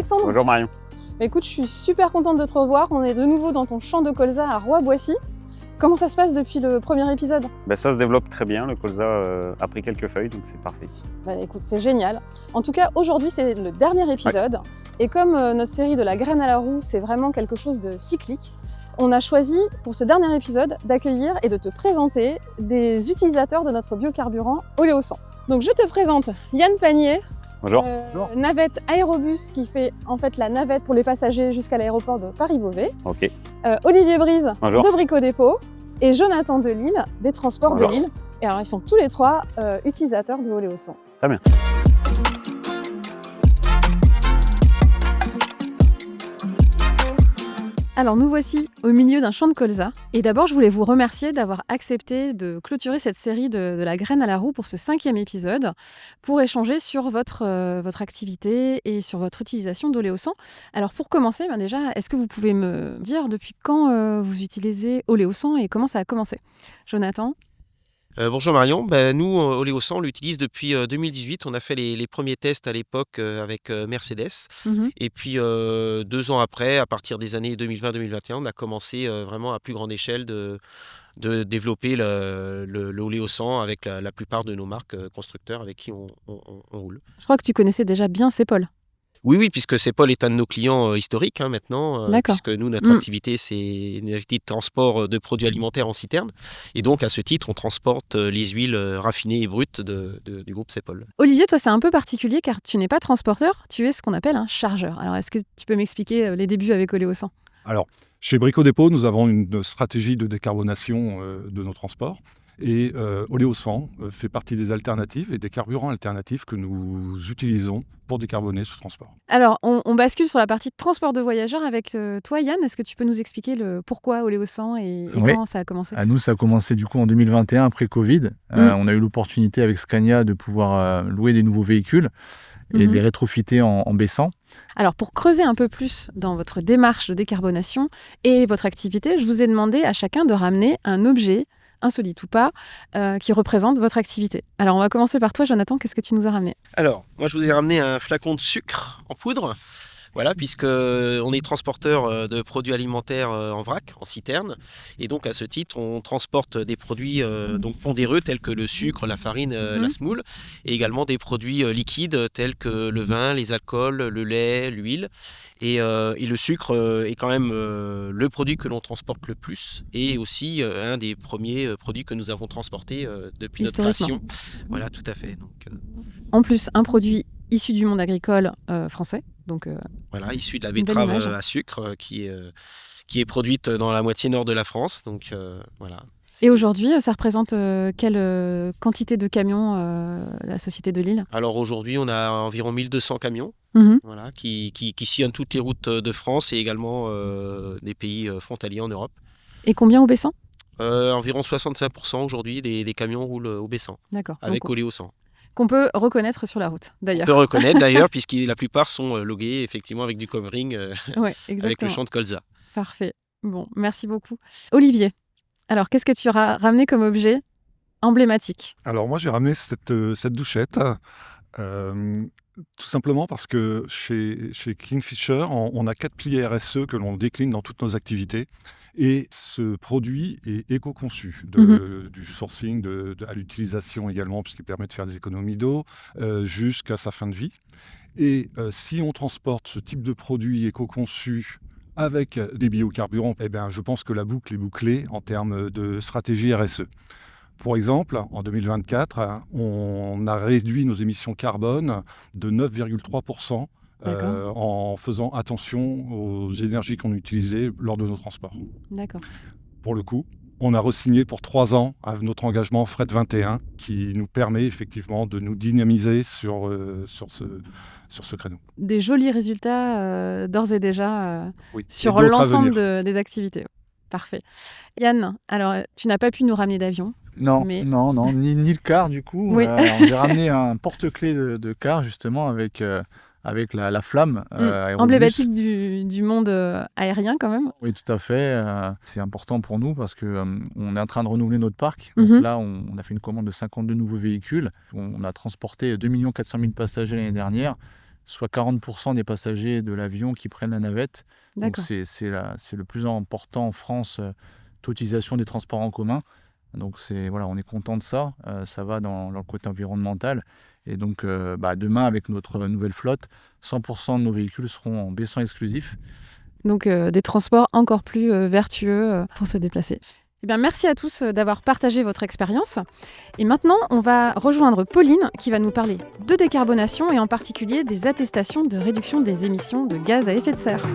Alexandre. Bonjour Marion. Écoute, je suis super contente de te revoir. On est de nouveau dans ton champ de colza à Roy-Boissy. Comment ça se passe depuis le premier épisode? Ça se développe très bien, le colza a pris quelques feuilles, donc c'est parfait. Écoute, c'est génial. En tout cas, aujourd'hui, c'est le dernier épisode. Ouais. Et comme notre série de la graine à la roue, c'est vraiment quelque chose de cyclique, on a choisi pour ce dernier épisode d'accueillir et de te présenter des utilisateurs de notre biocarburant Oléo100. Donc je te présente Yann Panier. Bonjour. Navette Aérobus qui fait en fait la navette pour les passagers jusqu'à l'aéroport de Paris-Beauvais. Ok. Olivier Brise Bonjour. de Brico Dépôt et Jonathan Delille des Transports Bonjour. de Lille. Et alors ils sont tous les trois utilisateurs de Oléo100. Très bien. Alors nous voici au milieu d'un champ de colza. Et d'abord, je voulais vous remercier d'avoir accepté de clôturer cette série de la graine à la roue pour ce 5e épisode, pour échanger sur votre activité et sur votre utilisation d'Oléo100. Alors pour commencer, déjà, est-ce que vous pouvez me dire depuis quand vous utilisez Oléo100 et comment ça a commencé? Jonathan? Bonjour Marion, nous Oléo100 on l'utilise depuis 2018, on a fait les premiers tests à l'époque avec Mercedes et puis 2 ans après, à partir des années 2020-2021, on a commencé vraiment à plus grande échelle de développer le Oléo100 avec la plupart de nos marques constructeurs avec qui on roule. Je crois que tu connaissais déjà bien Cepol. Oui, puisque Cepol est un de nos clients historiques maintenant, puisque nous, notre activité, c'est une activité de transport de produits alimentaires en citerne. Et donc, à ce titre, on transporte les huiles raffinées et brutes du groupe Cepol. Olivier, toi, c'est un peu particulier car tu n'es pas transporteur, tu es ce qu'on appelle un chargeur. Alors, est-ce que tu peux m'expliquer les débuts avec Oléo100? Alors, chez Brico Dépôt, nous avons une stratégie de décarbonation de nos transports. Et Oléo100 fait partie des alternatives et des carburants alternatifs que nous utilisons pour décarboner ce transport. Alors, on bascule sur la partie de transport de voyageurs avec toi, Yann. Est-ce que tu peux nous expliquer pourquoi Oléo100 et comment ça a commencé? Nous, ça a commencé du coup en 2021, après Covid. On a eu l'opportunité avec Scania de pouvoir louer des nouveaux véhicules et les rétrofitter en baissant. Alors, pour creuser un peu plus dans votre démarche de décarbonation et votre activité, je vous ai demandé à chacun de ramener un objet, insolite ou pas, qui représente votre activité. Alors, on va commencer par toi, Jonathan. Qu'est-ce que tu nous as ramené? Alors, moi, je vous ai ramené un flacon de sucre en poudre. Voilà, puisque on est transporteur de produits alimentaires en vrac, en citerne. Et donc, à ce titre, on transporte des produits donc pondéreux tels que le sucre, la farine, la semoule, et également des produits liquides tels que le vin, les alcools, le lait, l'huile. Et le sucre est quand même le produit que l'on transporte le plus et aussi un des premiers produits que nous avons transportés depuis notre création. Voilà, tout à fait. Donc, en plus, un produit issu du monde agricole français. Donc, voilà, issu de la betterave à sucre qui est produite dans la moitié nord de la France. Donc, voilà. Et aujourd'hui, ça représente quelle quantité de camions la Société de Lille? Alors aujourd'hui, on a environ 1200 camions voilà, qui sillonnent toutes les routes de France et également des pays frontaliers en Europe. Et combien au baissant? Environ 65% aujourd'hui des camions roulent au baissant. D'accord. Avec Oléo100. Qu'on peut reconnaître sur la route, d'ailleurs. On peut reconnaître, d'ailleurs, puisque la plupart sont logués, effectivement, avec du covering, avec le champ de colza. Parfait. Bon, merci beaucoup. Olivier, alors, qu'est-ce que tu as ramené comme objet emblématique? Alors, moi, j'ai ramené cette douchette, tout simplement parce que chez Kingfisher, on a 4 piliers RSE que l'on décline dans toutes nos activités. Et ce produit est éco-conçu, du sourcing à l'utilisation également, puisqu'il permet de faire des économies d'eau, jusqu'à sa fin de vie. Et si on transporte ce type de produit éco-conçu avec des biocarburants, je pense que la boucle est bouclée en termes de stratégie RSE. Pour exemple, en 2024, on a réduit nos émissions carbone de 9,3%. En faisant attention aux énergies qu'on utilisait lors de nos transports. D'accord. Pour le coup, on a re-signé pour 3 ans à notre engagement Fret 21 qui nous permet effectivement de nous dynamiser sur ce créneau. Des jolis résultats d'ores et déjà sur l'ensemble des activités. Parfait. Yann, alors tu n'as pas pu nous ramener d'avion. Non, ni le car du coup. Oui. J'ai ramené un porte-clés de car justement avec la flamme emblématique du monde aérien quand même. Oui, tout à fait. C'est important pour nous parce qu'on est en train de renouveler notre parc. Donc là, on a fait une commande de 52 nouveaux véhicules. On a transporté 2 400 000 passagers l'année dernière. soit 40% des passagers de l'avion qui prennent la navette. Donc D'accord. c'est le plus important en France, taux d'utilisation des transports en commun. Donc voilà, on est content de ça. Ça va dans le côté environnemental. Et donc demain, avec notre nouvelle flotte, 100% de nos véhicules seront en baissant exclusif. Donc des transports encore plus vertueux pour se déplacer. Eh bien, merci à tous d'avoir partagé votre expérience. Et maintenant, on va rejoindre Pauline qui va nous parler de décarbonation et en particulier des attestations de réduction des émissions de gaz à effet de serre.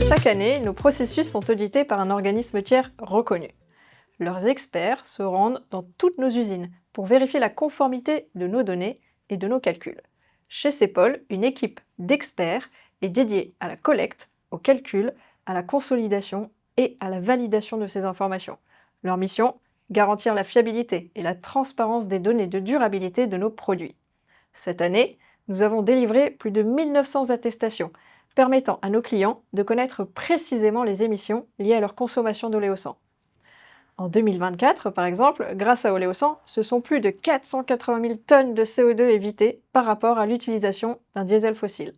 Chaque année, nos processus sont audités par un organisme tiers reconnu. Leurs experts se rendent dans toutes nos usines pour vérifier la conformité de nos données et de nos calculs. Chez CEPOL, une équipe d'experts est dédiée à la collecte, au calcul, à la consolidation et à la validation de ces informations. Leur mission, garantir la fiabilité et la transparence des données de durabilité de nos produits. Cette année, nous avons délivré plus de 1900 attestations, permettant à nos clients de connaître précisément les émissions liées à leur consommation d'oléosan. En 2024, par exemple, grâce à Oléosan, ce sont plus de 480 000 tonnes de CO2 évitées par rapport à l'utilisation d'un diesel fossile.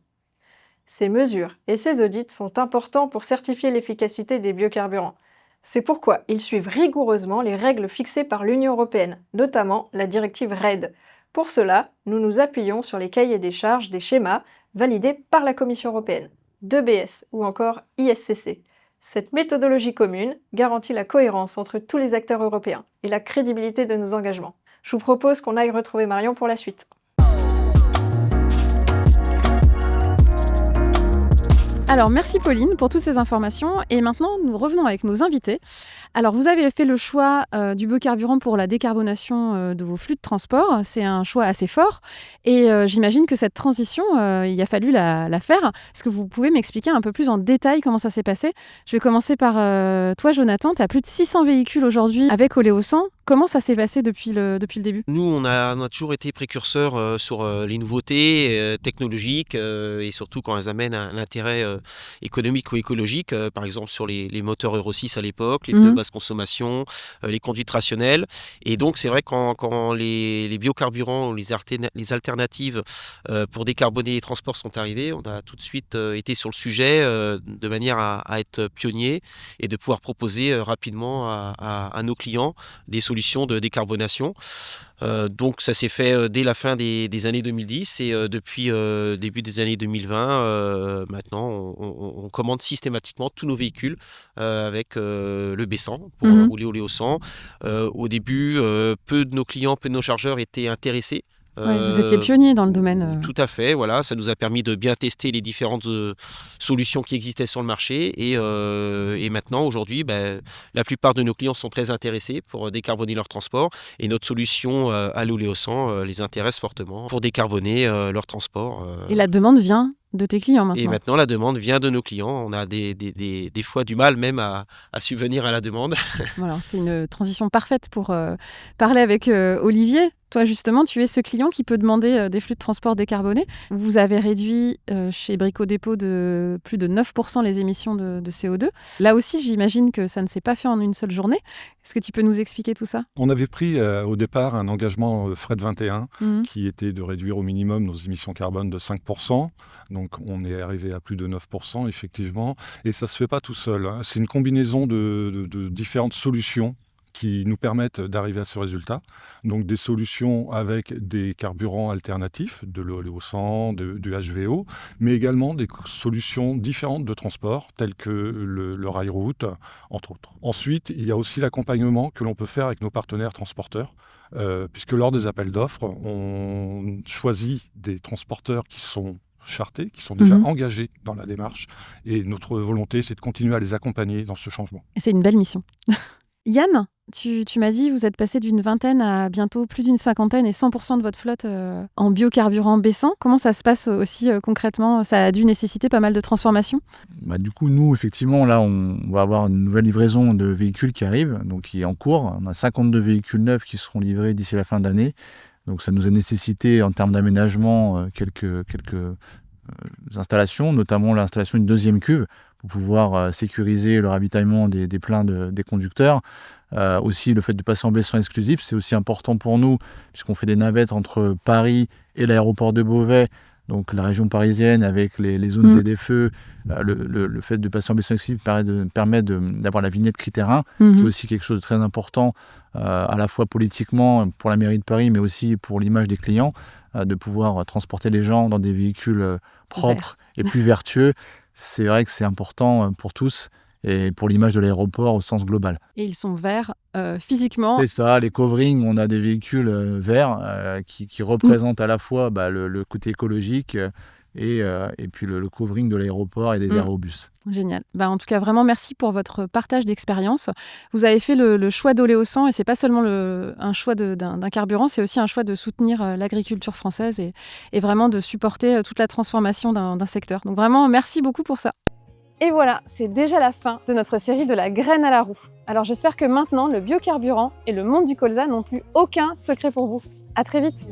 Ces mesures et ces audits sont importants pour certifier l'efficacité des biocarburants. C'est pourquoi ils suivent rigoureusement les règles fixées par l'Union européenne, notamment la directive RED. Pour cela, nous nous appuyons sur les cahiers des charges des schémas validés par la Commission européenne, 2BS ou encore ISCC. Cette méthodologie commune garantit la cohérence entre tous les acteurs européens et la crédibilité de nos engagements. Je vous propose qu'on aille retrouver Marion pour la suite. Alors, merci Pauline pour toutes ces informations. Et maintenant, nous revenons avec nos invités. Alors, vous avez fait le choix du biocarburant pour la décarbonation de vos flux de transport. C'est un choix assez fort. Et j'imagine que cette transition, il a fallu la faire. Est-ce que vous pouvez m'expliquer un peu plus en détail comment ça s'est passé ? Je vais commencer par toi, Jonathan. Tu as plus de 600 véhicules aujourd'hui avec Oléosan. Comment ça s'est passé depuis le début ? Nous, on a toujours été précurseurs sur les nouveautés technologiques et surtout quand elles amènent un intérêt économique ou écologique, par exemple sur les moteurs Euro 6 à l'époque, les pneus basse consommation, les conduites rationnelles. Et donc, c'est vrai quand les biocarburants ou les alternatives pour décarboner les transports sont arrivés, on a tout de suite été sur le sujet de manière à être pionnier et de pouvoir proposer rapidement à nos clients des solutions de décarbonation. Donc ça s'est fait dès la fin des années 2010 et depuis début des années 2020, maintenant on commande systématiquement tous nos véhicules avec le B100 pour rouler Oléosan. Au début, peu de nos clients, peu de nos chargeurs étaient intéressés. Vous étiez pionnier dans le domaine. Tout à fait, voilà, ça nous a permis de bien tester les différentes solutions qui existaient sur le marché et maintenant, aujourd'hui, la plupart de nos clients sont très intéressés pour décarboner leur transport et notre solution à l'Oléosan les intéresse fortement pour décarboner leur transport. Et la demande vient de tes clients maintenant. Et maintenant, la demande vient de nos clients. On a des fois du mal même à subvenir à la demande. Voilà, c'est une transition parfaite pour parler avec Olivier. Toi, justement, tu es ce client qui peut demander des flux de transport décarbonés. Vous avez réduit chez Brico Dépôt de plus de 9% les émissions de CO2. Là aussi, j'imagine que ça ne s'est pas fait en une seule journée. Est-ce que tu peux nous expliquer tout ça ? On avait pris au départ un engagement FRED 21 qui était de réduire au minimum nos émissions carbone de 5%. Donc on est arrivé à plus de 9% effectivement. Et ça ne se fait pas tout seul. C'est une combinaison de différentes solutions qui nous permettent d'arriver à ce résultat. Donc des solutions avec des carburants alternatifs, de l'Oléosan, du HVO, mais également des solutions différentes de transport, telles que le rail-route, entre autres. Ensuite, il y a aussi l'accompagnement que l'on peut faire avec nos partenaires transporteurs, puisque lors des appels d'offres, on choisit des transporteurs qui sont chartés, qui sont déjà engagés dans la démarche. Et notre volonté, c'est de continuer à les accompagner dans ce changement. C'est une belle mission. Yann, tu m'as dit, vous êtes passé d'une vingtaine à bientôt plus d'une cinquantaine et 100% de votre flotte en biocarburant baissant. Comment ça se passe aussi concrètement ? Ça a dû nécessiter pas mal de transformations ? Du coup, nous, effectivement, là, on va avoir une nouvelle livraison de véhicules qui arrive, donc qui est en cours. On a 52 véhicules neufs qui seront livrés d'ici la fin d'année. Donc ça nous a nécessité, en termes d'aménagement, quelques installations, notamment l'installation d'une deuxième cuve pour pouvoir sécuriser le ravitaillement des pleins des conducteurs. Aussi, le fait de passer en besson exclusif, c'est aussi important pour nous, puisqu'on fait des navettes entre Paris et l'aéroport de Beauvais, donc la région parisienne avec les zones ZFE. Le fait de passer en besson exclusif permet d'avoir la vignette critère 1. C'est aussi quelque chose de très important, à la fois politiquement pour la mairie de Paris, mais aussi pour l'image des clients, de pouvoir transporter les gens dans des véhicules propres et plus vertueux. C'est vrai que c'est important pour tous et pour l'image de l'aéroport au sens global. Et ils sont verts physiquement. C'est ça, les coverings, on a des véhicules verts qui représentent à la fois le côté écologique et puis le covering de l'aéroport et des aérobus. Génial. En tout cas, vraiment merci pour votre partage d'expérience. Vous avez fait le choix d'Oléosan et c'est pas seulement un choix d'un carburant, c'est aussi un choix de soutenir l'agriculture française et vraiment de supporter toute la transformation d'un secteur. Donc vraiment, merci beaucoup pour ça. Et voilà, c'est déjà la fin de notre série de la graine à la roue. Alors j'espère que maintenant, le biocarburant et le monde du colza n'ont plus aucun secret pour vous. À très vite.